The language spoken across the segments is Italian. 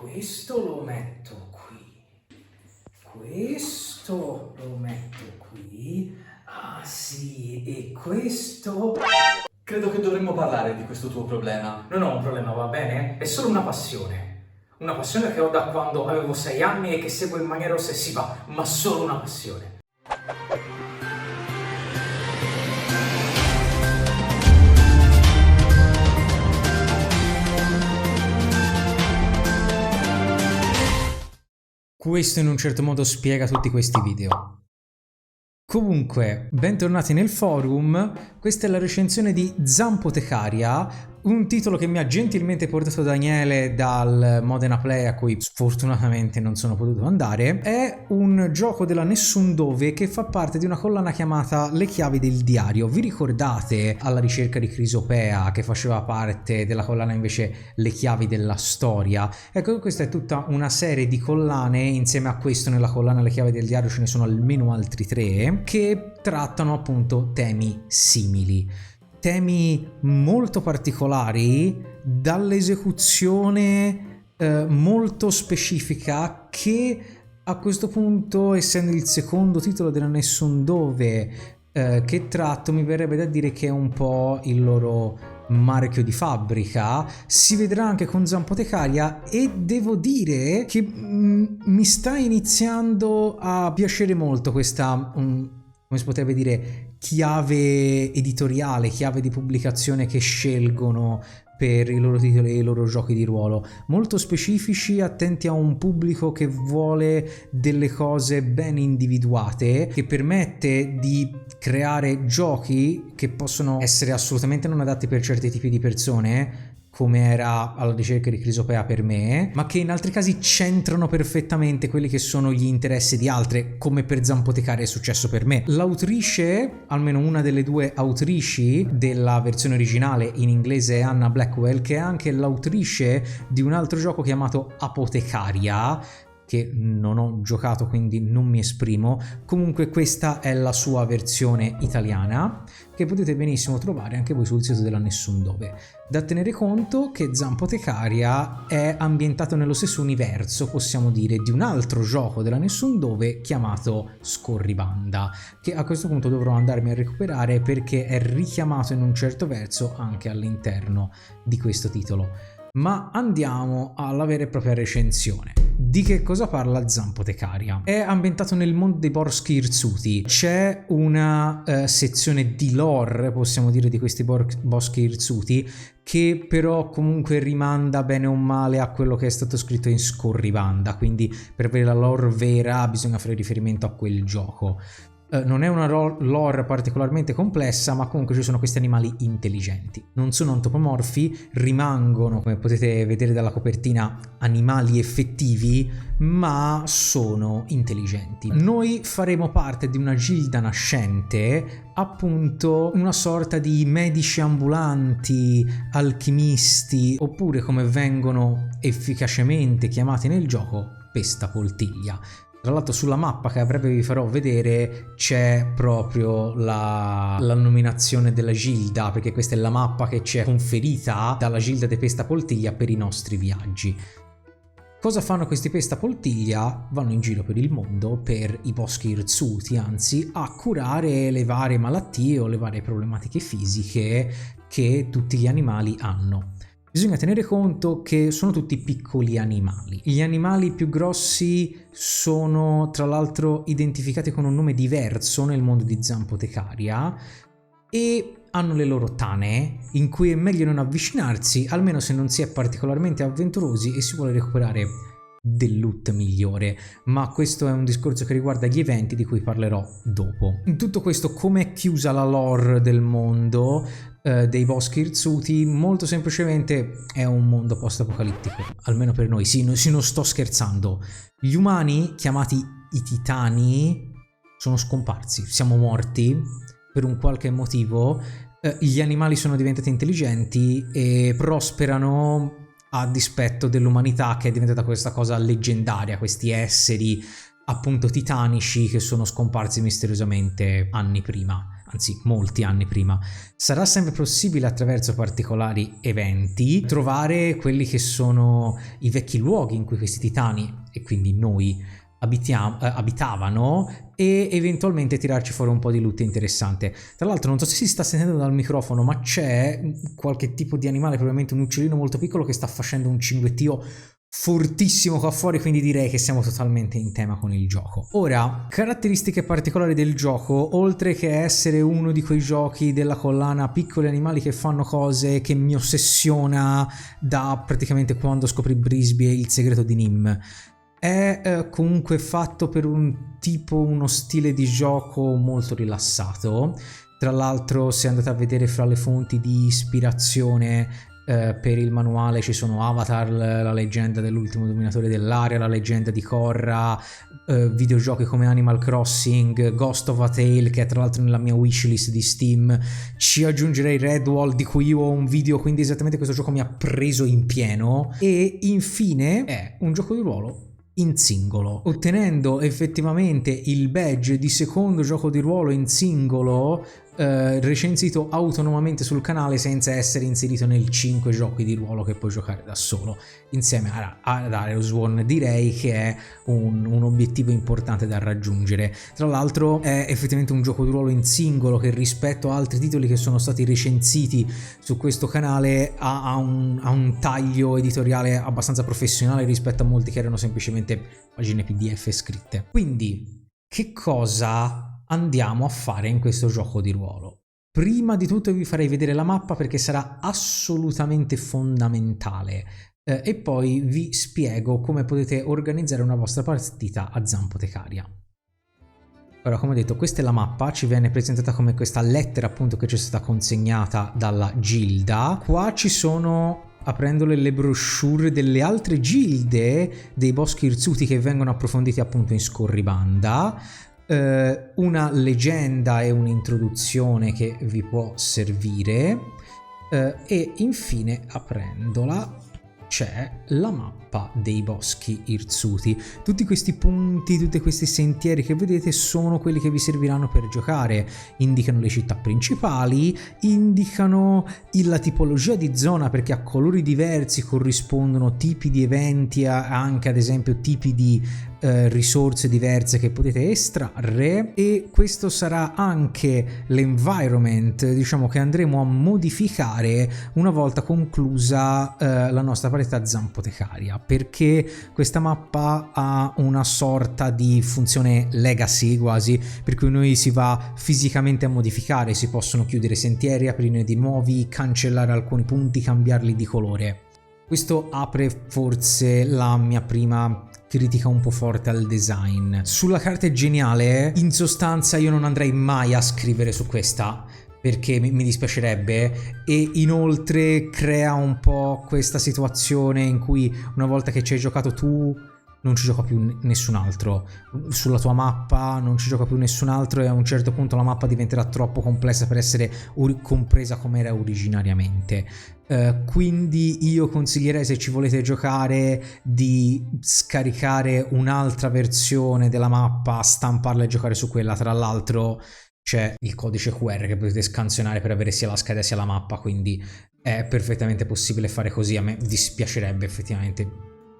Questo lo metto qui. Questo lo metto qui. Ah sì, e questo... Credo che dovremmo parlare di questo tuo problema. Non ho un problema, va bene? È solo una passione. Una passione che ho da quando avevo 6 anni e che seguo in maniera ossessiva, ma solo una passione. Questo in un certo modo spiega tutti questi video. Comunque, bentornati nel forum, questa è la recensione di Zampotecaria, un titolo che mi ha gentilmente portato Daniele dal Modena Play a cui sfortunatamente non sono potuto andare. È un gioco della Nessun Dove che fa parte di una collana chiamata Le Chiavi del Diario. Vi ricordate Alla ricerca di Crisopea, che faceva parte della collana invece Le Chiavi della Storia? Ecco, questa è tutta una serie di collane. Insieme a questo nella collana Le Chiavi del Diario ce ne sono almeno altri 3 che trattano appunto temi simili, temi molto particolari, dall'esecuzione molto specifica, che a questo punto, essendo il secondo titolo della Nessun Dove che tratto, mi verrebbe da dire che è un po' il loro marchio di fabbrica. Si vedrà anche con Zampotecaria e devo dire che mi sta iniziando a piacere molto questa, come si potrebbe dire, chiave editoriale, chiave di pubblicazione che scelgono per i loro titoli e i loro giochi di ruolo, molto specifici, attenti a un pubblico che vuole delle cose ben individuate, che permette di creare giochi che possono essere assolutamente non adatti per certi tipi di persone, come era Alla ricerca di Crisopea per me, ma che in altri casi centrano perfettamente quelli che sono gli interessi di altre, come per Zampotecaria è successo per me. L'autrice, almeno una delle 2 autrici della versione originale in inglese, è Anna Blackwell, che è anche l'autrice di un altro gioco chiamato Apotecaria, che non ho giocato quindi non mi esprimo. Comunque questa è la sua versione italiana, che potete benissimo trovare anche voi sul sito della Nessun Dove. Da tenere conto che Zampotecaria è ambientato nello stesso universo, possiamo dire, di un altro gioco della Nessun Dove chiamato Scorribanda, che a questo punto dovrò andarmi a recuperare perché è richiamato in un certo verso anche all'interno di questo titolo. Ma andiamo alla vera e propria recensione. Di che cosa parla Zampotecaria? È ambientato nel mondo dei boschi irsuti. C'è una sezione di lore, possiamo dire, di questi boschi irsuti, che però comunque rimanda bene o male a quello che è stato scritto in Scorribanda, quindi per avere la lore vera bisogna fare riferimento a quel gioco. Non è una lore particolarmente complessa, ma comunque ci sono questi animali intelligenti. Non sono antropomorfi, rimangono, come potete vedere dalla copertina, animali effettivi, ma sono intelligenti. Noi faremo parte di una gilda nascente, appunto una sorta di medici ambulanti, alchimisti, oppure come vengono efficacemente chiamati nel gioco, pestapoltiglia. Tra l'altro sulla mappa che a breve vi farò vedere c'è proprio la nominazione della gilda, perché questa è la mappa che ci è conferita dalla gilda dei Pestapoltiglia per i nostri viaggi. Cosa fanno questi Pestapoltiglia? Vanno in giro per il mondo, per i boschi irsuti, anzi, a curare le varie malattie o le varie problematiche fisiche che tutti gli animali hanno. Bisogna tenere conto che sono tutti piccoli animali. Gli animali più grossi sono tra l'altro identificati con un nome diverso nel mondo di Zampotecaria e hanno le loro tane in cui è meglio non avvicinarsi, almeno se non si è particolarmente avventurosi e si vuole recuperare del loot migliore, ma questo è un discorso che riguarda gli eventi di cui parlerò dopo. In tutto questo, come è chiusa la lore del mondo dei boschi irsuti? Molto semplicemente è un mondo post-apocalittico, almeno per noi. Sì, non sto scherzando. Gli umani, chiamati i titani, sono scomparsi, siamo morti per un qualche motivo. Gli animali sono diventati intelligenti e prosperano a dispetto dell'umanità, che è diventata questa cosa leggendaria, questi esseri appunto titanici che sono scomparsi misteriosamente anni prima. anzi molti anni prima. Sarà sempre possibile attraverso particolari eventi trovare quelli che sono i vecchi luoghi in cui questi titani, e quindi noi, abitavano, e eventualmente tirarci fuori un po' di loot interessante. Tra l'altro non so se si sta sentendo dal microfono, ma c'è qualche tipo di animale, probabilmente un uccellino molto piccolo, che sta facendo un cinguettio fortissimo qua fuori, quindi direi che siamo totalmente in tema con il gioco. Ora, caratteristiche particolari del gioco: oltre che essere uno di quei giochi della collana piccoli animali che fanno cose, che mi ossessiona da praticamente quando scoprì Brisby e il segreto di Nim, è comunque fatto per uno stile di gioco molto rilassato. Tra l'altro, se andate a vedere fra le fonti di ispirazione per il manuale ci sono Avatar, la leggenda dell'ultimo dominatore dell'area, la leggenda di Korra, videogiochi come Animal Crossing, Ghost of a Tale, che è tra l'altro nella mia wishlist di Steam, ci aggiungerei Redwall, di cui io ho un video, quindi esattamente questo gioco mi ha preso in pieno. E infine è un gioco di ruolo in singolo, ottenendo effettivamente il badge di secondo gioco di ruolo in singolo recensito autonomamente sul canale, senza essere inserito nel 5 giochi di ruolo che puoi giocare da solo insieme ad Aeosworn. Direi che è un obiettivo importante da raggiungere. Tra l'altro è effettivamente un gioco di ruolo in singolo che, rispetto a altri titoli che sono stati recensiti su questo canale, ha un taglio editoriale abbastanza professionale rispetto a molti che erano semplicemente pagine PDF scritte. Quindi che cosa andiamo a fare in questo gioco di ruolo? Prima di tutto vi farei vedere la mappa, perché sarà assolutamente fondamentale, e poi vi spiego come potete organizzare una vostra partita a Zampotecaria. Ora, come ho detto, questa è la mappa, ci viene presentata come questa lettera appunto che ci è stata consegnata dalla gilda. Qua ci sono, aprendole, le brochure delle altre gilde dei boschi irzuti che vengono approfonditi appunto in scorribanda. Una leggenda e un'introduzione che vi può servire, e infine, aprendola, c'è la mappa dei boschi irzuti. Tutti questi punti, tutti questi sentieri che vedete sono quelli che vi serviranno per giocare. Indicano le città principali, indicano la tipologia di zona, perché a colori diversi corrispondono tipi di eventi, anche ad esempio tipi di risorse diverse che potete estrarre. E questo sarà anche l'environment, diciamo, che andremo a modificare una volta conclusa la nostra partita Zampotecaria, perché questa mappa ha una sorta di funzione legacy quasi, per cui noi si va fisicamente a modificare, si possono chiudere sentieri, aprire di nuovi, cancellare alcuni punti, cambiarli di colore. Questo apre forse la mia prima critica un po' forte al design. Sulla carta è geniale, in sostanza io non andrei mai a scrivere su questa, perché mi dispiacerebbe, e inoltre crea un po' questa situazione in cui una volta che ci hai giocato tu non ci gioca più nessun altro, sulla tua mappa non ci gioca più nessun altro, e a un certo punto la mappa diventerà troppo complessa per essere compresa come era originariamente. Quindi io consiglierei, se ci volete giocare, di scaricare un'altra versione della mappa, stamparla e giocare su quella. Tra l'altro c'è il codice QR che potete scansionare per avere sia la scheda sia la mappa, quindi è perfettamente possibile fare così. A me dispiacerebbe effettivamente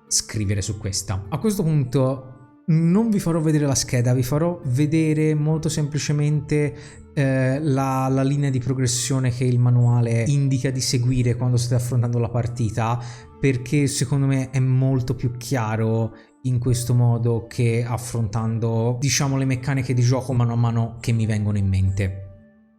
scrivere su questa. A questo punto non vi farò vedere la scheda, vi farò vedere molto semplicemente la linea di progressione che il manuale indica di seguire quando state affrontando la partita, perché secondo me è molto più chiaro in questo modo che affrontando, diciamo, le meccaniche di gioco mano a mano che mi vengono in mente.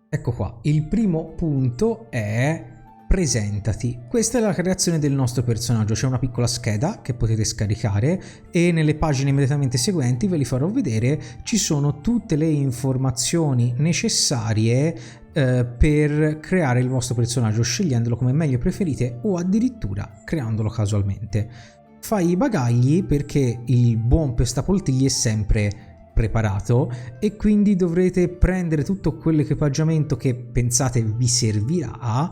Ecco qua, il primo punto è: presentati. Questa è la creazione del nostro personaggio. C'è una piccola scheda che potete scaricare, e nelle pagine immediatamente seguenti, ve li farò vedere, ci sono tutte le informazioni necessarie per creare il vostro personaggio, scegliendolo come meglio preferite o addirittura creandolo casualmente. Fai i bagagli, perché il buon pestapoltigli è sempre preparato, e quindi dovrete prendere tutto quell'equipaggiamento che pensate vi servirà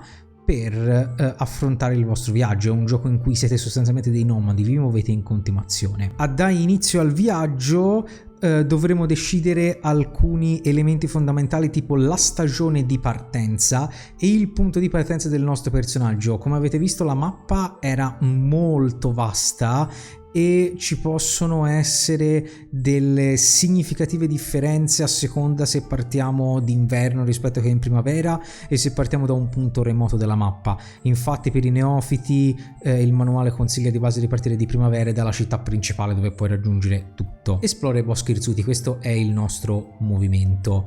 per affrontare il vostro viaggio. È un gioco in cui siete sostanzialmente dei nomadi, vi muovete in continuazione. A dare inizio al viaggio dovremo decidere alcuni elementi fondamentali, tipo la stagione di partenza e il punto di partenza del nostro personaggio. Come avete visto, la mappa era molto vasta e ci possono essere delle significative differenze a seconda se partiamo d'inverno rispetto che in primavera e se partiamo da un punto remoto della mappa. Infatti per i neofiti il manuale consiglia di base di partire di primavera dalla città principale, dove puoi raggiungere tutto. Esplora i boschi irsuti, questo è il nostro movimento.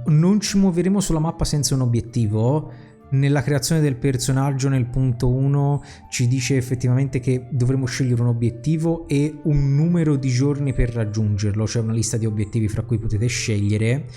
Non ci muoveremo sulla mappa senza un obiettivo. Nella creazione del personaggio nel punto 1 ci dice effettivamente che dovremo scegliere un obiettivo e un numero di giorni per raggiungerlo. C'è una lista di obiettivi fra cui potete scegliere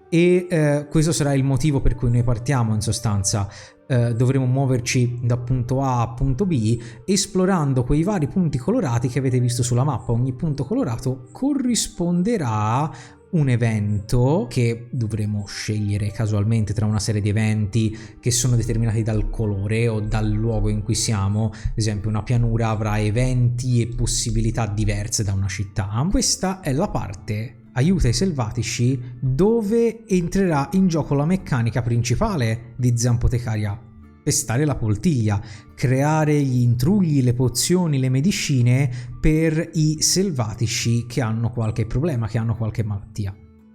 e questo sarà il motivo per cui noi partiamo. In sostanza dovremo muoverci da punto A a punto B esplorando quei vari punti colorati che avete visto sulla mappa. Ogni punto colorato corrisponderà un evento che dovremo scegliere casualmente tra una serie di eventi che sono determinati dal colore o dal luogo in cui siamo. Ad esempio, una pianura avrà eventi e possibilità diverse da una città. Questa è la parte aiuta i selvatici dove entrerà in gioco la meccanica principale di Zampotecaria: pestare la poltiglia, creare gli intrugli, le pozioni, le medicine per i selvatici che hanno qualche problema, che hanno qualche malattia.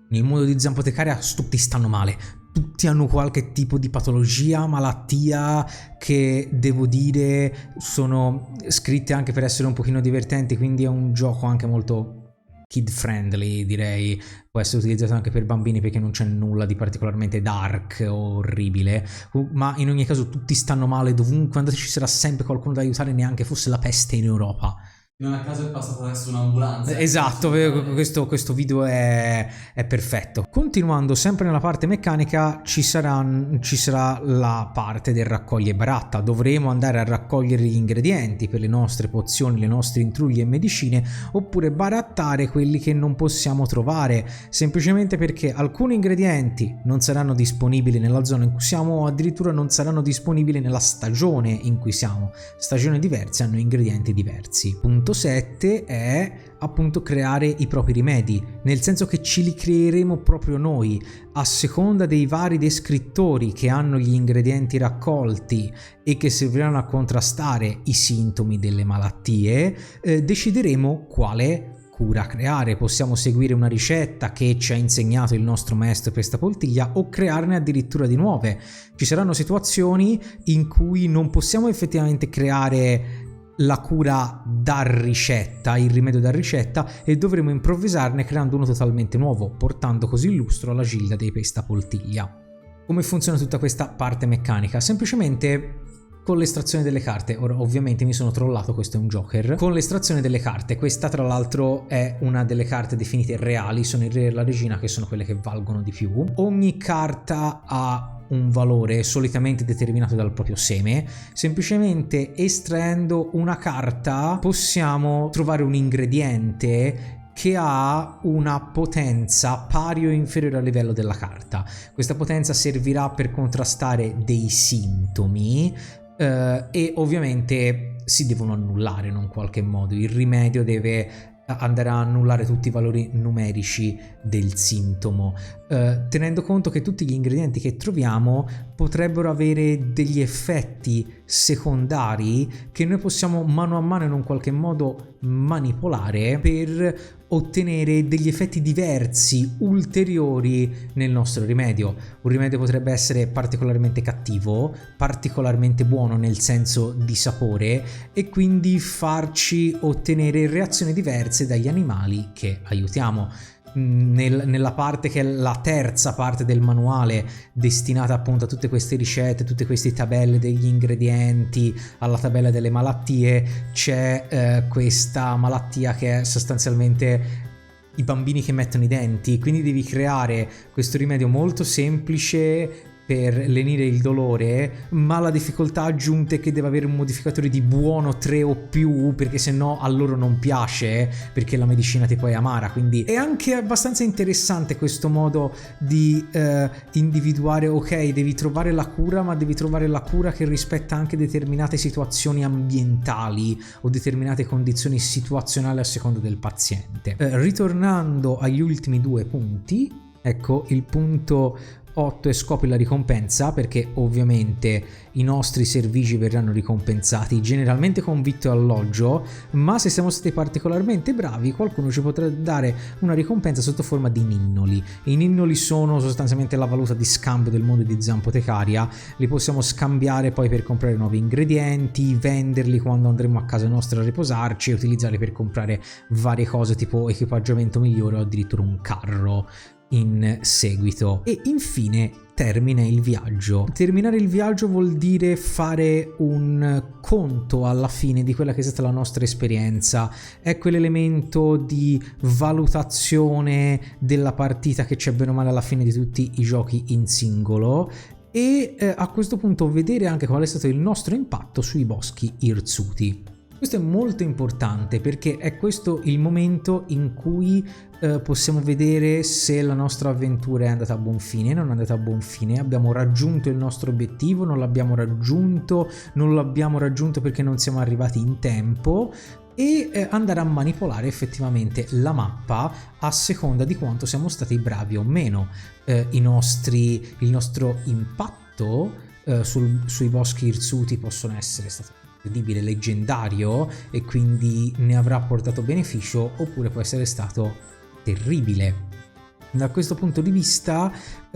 Nel mondo di Zampotecaria tutti stanno male, tutti hanno qualche tipo di patologia, malattia, che devo dire sono scritte anche per essere un pochino divertenti, quindi è un gioco anche molto kid friendly, direi. Può essere utilizzato anche per bambini perché non c'è nulla di particolarmente dark o orribile, ma in ogni caso tutti stanno male dovunque andate, ci sarà sempre qualcuno da aiutare, neanche fosse la peste in Europa. Non a caso è passato adesso un'ambulanza. Esatto, questo video è perfetto. Continuando sempre nella parte meccanica, ci sarà la parte del raccoglie baratta. Dovremo andare a raccogliere gli ingredienti per le nostre pozioni, le nostre intrugli e medicine, oppure barattare quelli che non possiamo trovare, semplicemente perché alcuni ingredienti non saranno disponibili nella zona in cui siamo, o addirittura non saranno disponibili nella stagione in cui siamo. Stagioni diverse hanno ingredienti diversi. Punto 7 è appunto creare i propri rimedi, nel senso che ce li creeremo proprio noi a seconda dei vari descrittori che hanno gli ingredienti raccolti e che serviranno a contrastare i sintomi delle malattie. Decideremo quale cura creare. Possiamo seguire una ricetta che ci ha insegnato il nostro maestro pestapoltiglia o crearne addirittura di nuove. Ci saranno situazioni in cui non possiamo effettivamente creare la cura da ricetta, il rimedio da ricetta, e dovremo improvvisarne creando uno totalmente nuovo, portando così lustro alla gilda dei pestapoltiglia. Come funziona tutta questa parte meccanica? Semplicemente con l'estrazione delle carte. Ora ovviamente mi sono trollato, questo è un Joker. Con l'estrazione delle carte, questa tra l'altro è una delle carte definite reali, sono il re e la regina che sono quelle che valgono di più. Ogni carta ha un valore solitamente determinato dal proprio seme. Semplicemente estraendo una carta possiamo trovare un ingrediente che ha una potenza pari o inferiore al livello della carta. Questa potenza servirà per contrastare dei sintomi e ovviamente si devono annullare in un qualche modo. Il rimedio deve andare a annullare tutti i valori numerici del sintomo, tenendo conto che tutti gli ingredienti che troviamo potrebbero avere degli effetti secondari che noi possiamo mano a mano in un qualche modo manipolare per ottenere degli effetti diversi, ulteriori nel nostro rimedio. Un rimedio potrebbe essere particolarmente cattivo, particolarmente buono nel senso di sapore, e quindi farci ottenere reazioni diverse dagli animali che aiutiamo. Nella parte che è la terza parte del manuale, destinata appunto a tutte queste ricette, tutte queste tabelle degli ingredienti, alla tabella delle malattie, c'è questa malattia che è sostanzialmente i bambini che mettono i denti, quindi devi creare questo rimedio molto semplice per lenire il dolore, ma la difficoltà aggiunta è che deve avere un modificatore di buono 3 o più, perché se no a loro non piace, perché la medicina tipo è amara. Quindi è anche abbastanza interessante questo modo di individuare, ok, devi trovare la cura, ma devi trovare la cura che rispetta anche determinate situazioni ambientali o determinate condizioni situazionali a seconda del paziente. Ritornando agli ultimi 2 punti, ecco, il punto 8 è scopri la ricompensa, perché ovviamente i nostri servigi verranno ricompensati generalmente con vitto e alloggio, ma se siamo stati particolarmente bravi qualcuno ci potrà dare una ricompensa sotto forma di ninnoli. I ninnoli sono sostanzialmente la valuta di scambio del mondo di Zampotecaria, li possiamo scambiare poi per comprare nuovi ingredienti, venderli quando andremo a casa nostra a riposarci e utilizzarli per comprare varie cose tipo equipaggiamento migliore o addirittura un carro in seguito. E infine termina il viaggio. Terminare il viaggio vuol dire fare un conto alla fine di quella che è stata la nostra esperienza. È quell'elemento di valutazione della partita che c'è bene o male alla fine di tutti i giochi in singolo, e a questo punto vedere anche qual è stato il nostro impatto sui boschi irzuti. Questo è molto importante perché è questo il momento in cui possiamo vedere se la nostra avventura è andata a buon fine, non è andata a buon fine, abbiamo raggiunto il nostro obiettivo, non l'abbiamo raggiunto perché non siamo arrivati in tempo, e andare a manipolare effettivamente la mappa a seconda di quanto siamo stati bravi o meno. Il nostro impatto sui boschi irzuti possono essere stati incredibile, leggendario, e quindi ne avrà portato beneficio, oppure può essere stato terribile. Da questo punto di vista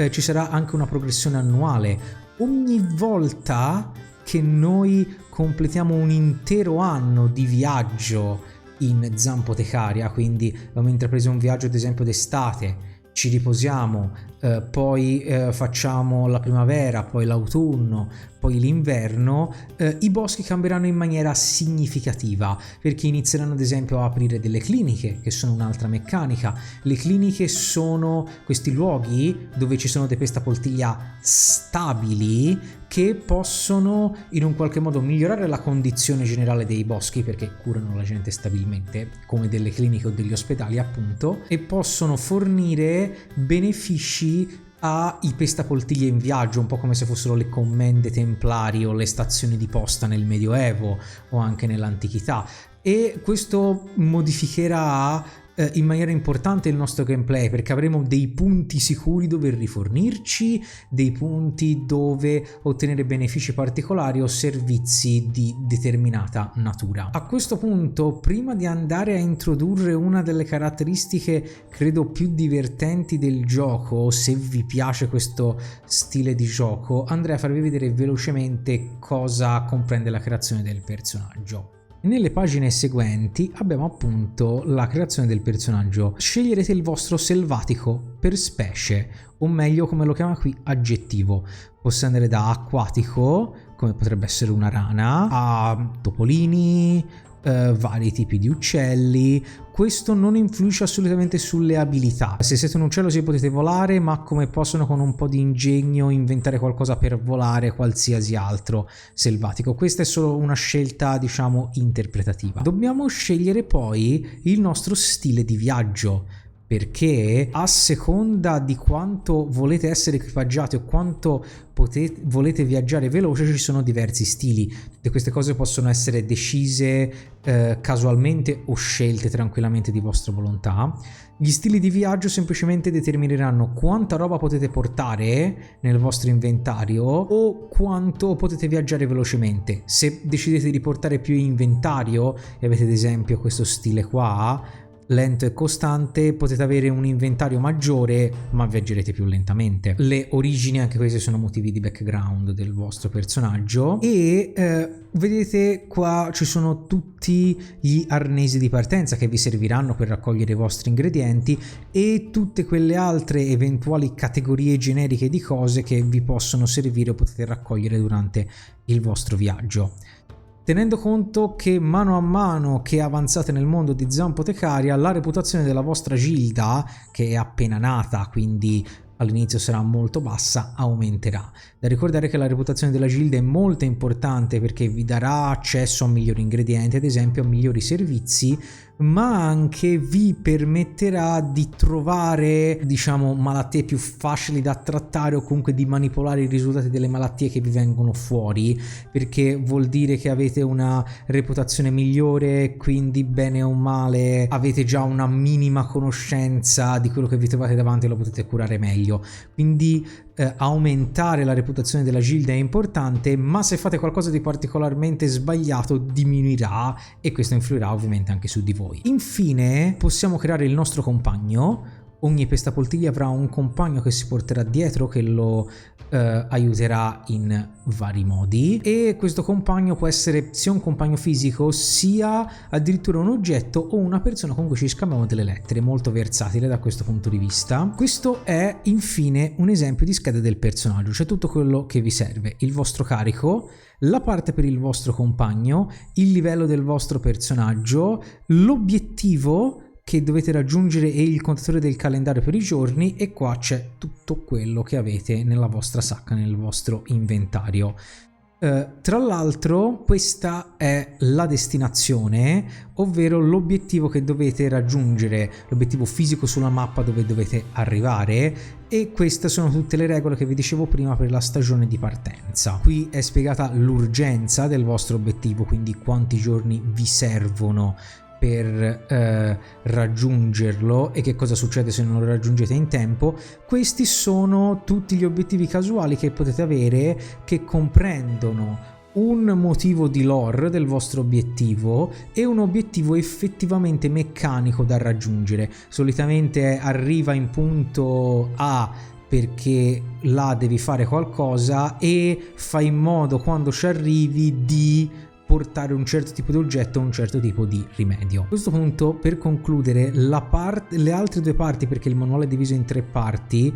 ci sarà anche una progressione annuale. Ogni volta che noi completiamo un intero anno di viaggio in Zampotecaria, quindi abbiamo intrapreso un viaggio ad esempio d'estate, ci riposiamo, poi facciamo la primavera, poi l'autunno, poi l'inverno, i boschi cambieranno in maniera significativa, perché inizieranno ad esempio a aprire delle cliniche, che sono un'altra meccanica. Le cliniche sono questi luoghi dove ci sono dei pestapoltiglia stabili che possono in un qualche modo migliorare la condizione generale dei boschi, perché curano la gente stabilmente, come delle cliniche o degli ospedali appunto, e possono fornire benefici ai pestapoltiglie in viaggio, un po' come se fossero le commende templari o le stazioni di posta nel Medioevo o anche nell'antichità, e questo modificherà in maniera importante il nostro gameplay, perché avremo dei punti sicuri dove rifornirci, dei punti dove ottenere benefici particolari o servizi di determinata natura. A questo punto, prima di andare a introdurre una delle caratteristiche credo più divertenti del gioco, se vi piace questo stile di gioco, andrei a farvi vedere velocemente cosa comprende la creazione del personaggio. Nelle pagine seguenti abbiamo appunto la creazione del personaggio. Sceglierete il vostro selvatico per specie, o meglio, come lo chiama qui, aggettivo. Posso andare da acquatico, come potrebbe essere una rana, a topolini, vari tipi di uccelli. Questo non influisce assolutamente sulle abilità. Se siete un uccello sì potete volare, ma come possono con un po' di ingegno inventare qualcosa per volare qualsiasi altro selvatico. Questa è solo una scelta, diciamo, interpretativa. Dobbiamo scegliere poi il nostro stile di viaggio, perché a seconda di quanto volete essere equipaggiati o quanto volete viaggiare veloce ci sono diversi stili. Tutte queste cose possono essere decise casualmente o scelte tranquillamente di vostra volontà. Gli stili di viaggio semplicemente determineranno quanta roba potete portare nel vostro inventario o quanto potete viaggiare velocemente. Se decidete di portare più inventario e avete ad esempio questo stile qua, lento e costante, potete avere un inventario maggiore ma viaggerete più lentamente. Le origini, anche questi sono motivi di background del vostro personaggio, e vedete qua ci sono tutti gli arnesi di partenza che vi serviranno per raccogliere i vostri ingredienti e tutte quelle altre eventuali categorie generiche di cose che vi possono servire o potete raccogliere durante il vostro viaggio. Tenendo conto che mano a mano che avanzate nel mondo di Zampotecaria, la reputazione della vostra gilda, che è appena nata, quindi all'inizio sarà molto bassa, aumenterà. Da ricordare che la reputazione della gilda è molto importante perché vi darà accesso a migliori ingredienti, ad esempio a migliori servizi, ma anche vi permetterà di trovare, diciamo, malattie più facili da trattare o comunque di manipolare i risultati delle malattie che vi vengono fuori, perché vuol dire che avete una reputazione migliore, quindi bene o male avete già una minima conoscenza di quello che vi trovate davanti e lo potete curare meglio. Quindi aumentare la reputazione della gilda è importante, ma se fate qualcosa di particolarmente sbagliato diminuirà e questo influirà ovviamente anche su di voi. Infine possiamo creare il nostro compagno. Ogni pestapoltiglia avrà un compagno che si porterà dietro, che lo aiuterà in vari modi, e questo compagno può essere sia un compagno fisico sia addirittura un oggetto o una persona con cui ci scambiamo delle lettere, molto versatile da questo punto di vista. Questo è infine un esempio di scheda del personaggio, cioè tutto quello che vi serve: il vostro carico, la parte per il vostro compagno, il livello del vostro personaggio, l'obiettivo che dovete raggiungere e il contatore del calendario per i giorni, e qua c'è tutto quello che avete nella vostra sacca, nel vostro inventario. Tra l'altro questa è la destinazione, ovvero l'obiettivo che dovete raggiungere, l'obiettivo fisico sulla mappa dove dovete arrivare, e queste sono tutte le regole che vi dicevo prima per la stagione di partenza. Qui è spiegata l'urgenza del vostro obiettivo, quindi quanti giorni vi servono per raggiungerlo e che cosa succede se non lo raggiungete in tempo. Questi sono tutti gli obiettivi casuali che potete avere, che comprendono un motivo di lore del vostro obiettivo e un obiettivo effettivamente meccanico da raggiungere. Solitamente arriva in punto A perché là devi fare qualcosa e fai in modo quando ci arrivi di portare un certo tipo di oggetto o un certo tipo di rimedio. A questo punto, per concludere, le altre due parti, perché il manuale è diviso in 3 parti,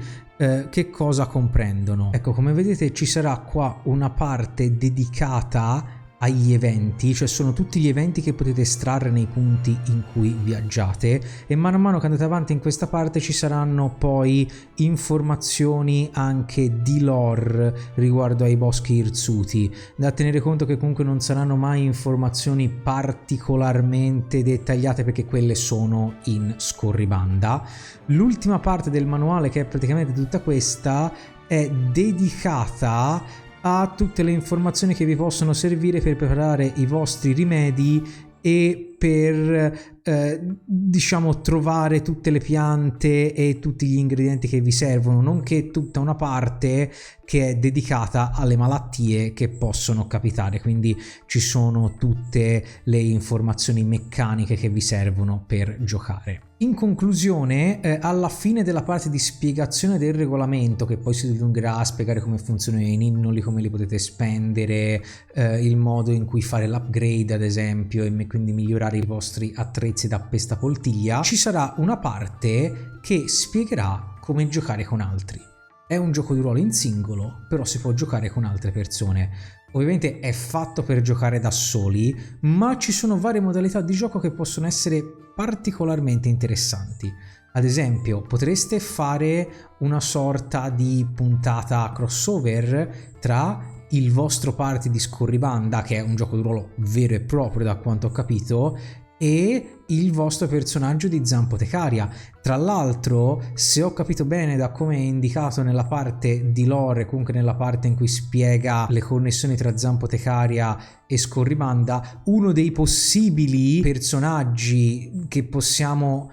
che cosa comprendono? Ecco, come vedete ci sarà qua una parte dedicata agli eventi, cioè sono tutti gli eventi che potete estrarre nei punti in cui viaggiate, e mano a mano che andate avanti in questa parte ci saranno poi informazioni anche di lore riguardo ai boschi irsuti, da tenere conto che comunque non saranno mai informazioni particolarmente dettagliate perché quelle sono in scorribanda. L'ultima parte del manuale, che è praticamente tutta questa, è dedicata a tutte le informazioni che vi possono servire per preparare i vostri rimedi e per diciamo trovare tutte le piante e tutti gli ingredienti che vi servono, nonché tutta una parte che è dedicata alle malattie che possono capitare, quindi ci sono tutte le informazioni meccaniche che vi servono per giocare. In conclusione, alla fine della parte di spiegazione del regolamento, che poi si dilungherà a spiegare come funzionano i ninnoli, come li potete spendere, il modo in cui fare l'upgrade ad esempio e quindi migliorare i vostri attrezzi da pestapoltiglia, ci sarà una parte che spiegherà come giocare con altri. È un gioco di ruolo in singolo, però si può giocare con altre persone. Ovviamente è fatto per giocare da soli, ma ci sono varie modalità di gioco che possono essere particolarmente interessanti. Ad esempio, potreste fare una sorta di puntata crossover tra il vostro party di Scorribanda, che è un gioco di ruolo vero e proprio da quanto ho capito, e il vostro personaggio di Zampotecaria. Tra l'altro, se ho capito bene da come è indicato nella parte di lore, comunque nella parte in cui spiega le connessioni tra Zampotecaria e Scorribanda, uno dei possibili personaggi che possiamo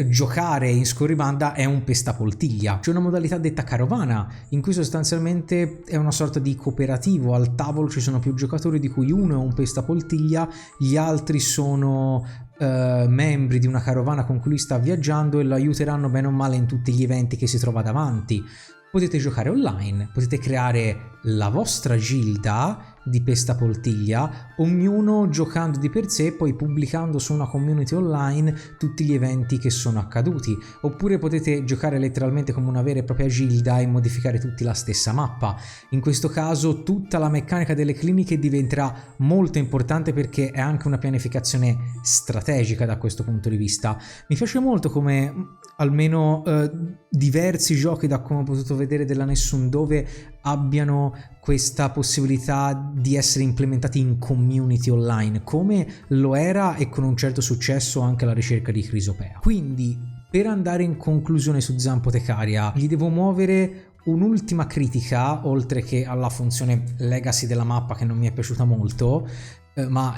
giocare in Scorribanda è un pestapoltiglia. C'è una modalità detta carovana, in cui sostanzialmente è una sorta di cooperativo. Al tavolo ci sono più giocatori, di cui uno è un pestapoltiglia, gli altri sono membri di una carovana con cui lui sta viaggiando e lo aiuteranno bene o male in tutti gli eventi che si trova davanti. Potete giocare online, potete creare la vostra gilda di Pestapoltiglia, ognuno giocando di per sé e poi pubblicando su una community online tutti gli eventi che sono accaduti. Oppure potete giocare letteralmente come una vera e propria gilda e modificare tutti la stessa mappa. In questo caso tutta la meccanica delle cliniche diventerà molto importante perché è anche una pianificazione strategica da questo punto di vista. Mi piace molto come almeno diversi giochi, da come ho potuto vedere della Nessun Dove, abbiano questa possibilità di essere implementati in community online, come lo era e con un certo successo anche la ricerca di Crisopea. Quindi, per andare in conclusione su Zampotecaria, gli devo muovere un'ultima critica, oltre che alla funzione legacy della mappa che non mi è piaciuta molto, ma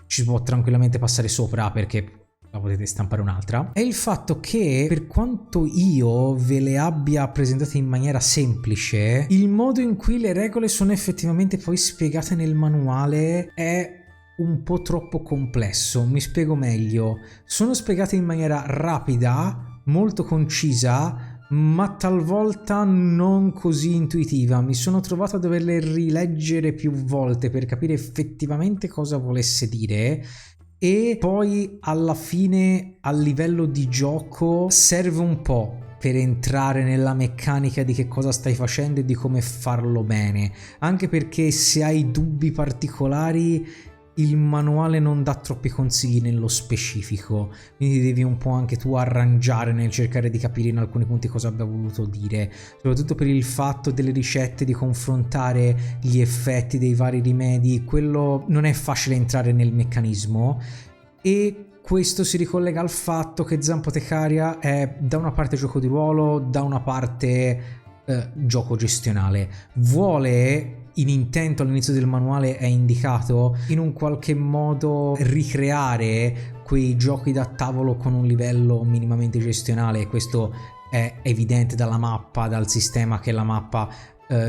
ci può tranquillamente passare sopra perché la potete stampare un'altra, è il fatto che, per quanto io ve le abbia presentate in maniera semplice, il modo in cui le regole sono effettivamente poi spiegate nel manuale è un po' troppo complesso. Mi spiego meglio. Sono spiegate in maniera rapida, molto concisa, ma talvolta non così intuitiva. Mi sono trovato a doverle rileggere più volte per capire effettivamente cosa volesse dire, e poi alla fine a livello di gioco serve un po' per entrare nella meccanica di che cosa stai facendo e di come farlo bene, anche perché se hai dubbi particolari il manuale non dà troppi consigli nello specifico, quindi devi un po' anche tu arrangiare nel cercare di capire in alcuni punti cosa abbia voluto dire, soprattutto per il fatto delle ricette, di confrontare gli effetti dei vari rimedi. Quello non è facile entrare nel meccanismo, e questo si ricollega al fatto che Zampotecaria è da una parte gioco di ruolo, da una parte gioco gestionale. Vuole, in intento all'inizio del manuale è indicato, in un qualche modo ricreare quei giochi da tavolo con un livello minimamente gestionale. Questo è evidente dalla mappa, dal sistema che la mappa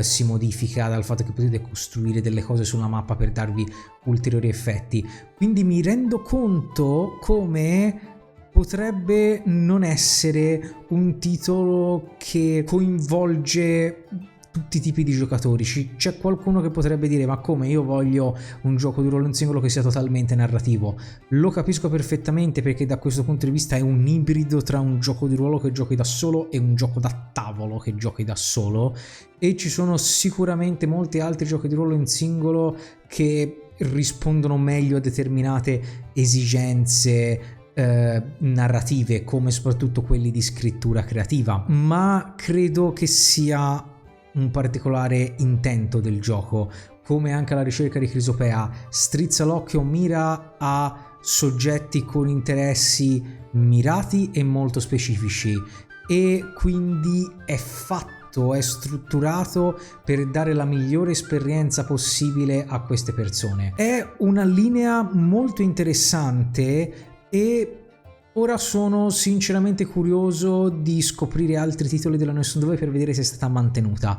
si modifica, dal fatto che potete costruire delle cose sulla mappa per darvi ulteriori effetti. Quindi mi rendo conto come potrebbe non essere un titolo che coinvolge tutti i tipi di giocatori. C'è qualcuno che potrebbe dire: ma come, io voglio un gioco di ruolo in singolo che sia totalmente narrativo. Lo capisco perfettamente, perché da questo punto di vista è un ibrido tra un gioco di ruolo che giochi da solo e un gioco da tavolo che giochi da solo, e ci sono sicuramente molti altri giochi di ruolo in singolo che rispondono meglio a determinate esigenze narrative, come soprattutto quelli di scrittura creativa. Ma credo che sia un particolare intento del gioco, come anche la ricerca di Crisopea strizza l'occhio, mira a soggetti con interessi mirati e molto specifici, e quindi è strutturato per dare la migliore esperienza possibile a queste persone. È una linea molto interessante, e ora sono sinceramente curioso di scoprire altri titoli della Nessun Dove per vedere se è stata mantenuta.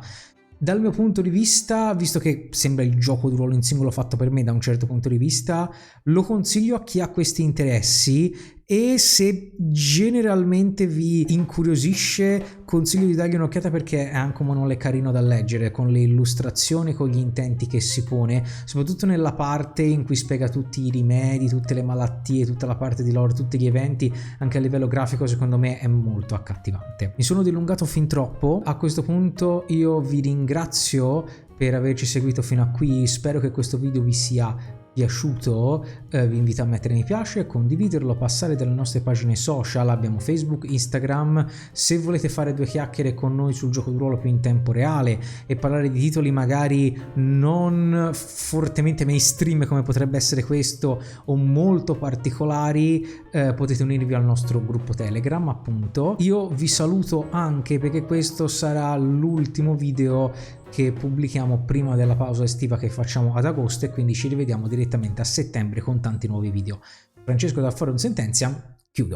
Dal mio punto di vista, visto che sembra il gioco di ruolo in singolo fatto per me da un certo punto di vista, lo consiglio a chi ha questi interessi, e se generalmente vi incuriosisce consiglio di dargli un'occhiata, perché è anche un manuale carino da leggere, con le illustrazioni, con gli intenti che si pone, soprattutto nella parte in cui spiega tutti i rimedi, tutte le malattie, tutta la parte di lore, tutti gli eventi. Anche a livello grafico secondo me è molto accattivante. Mi sono dilungato fin troppo, a questo punto io vi ringrazio per averci seguito fino a qui, spero che questo video vi sia piaciuto, vi invito a mettere mi piace, condividerlo, passare dalle nostre pagine social, abbiamo Facebook, Instagram. Se volete fare due chiacchiere con noi sul gioco di ruolo più in tempo reale e parlare di titoli magari non fortemente mainstream come potrebbe essere questo, o molto particolari, potete unirvi al nostro gruppo Telegram, appunto. Io vi saluto anche perché questo sarà l'ultimo video che pubblichiamo prima della pausa estiva che facciamo ad agosto, e quindi ci rivediamo direttamente a settembre con tanti nuovi video. Francesco da Forum Sentenzia, chiudo.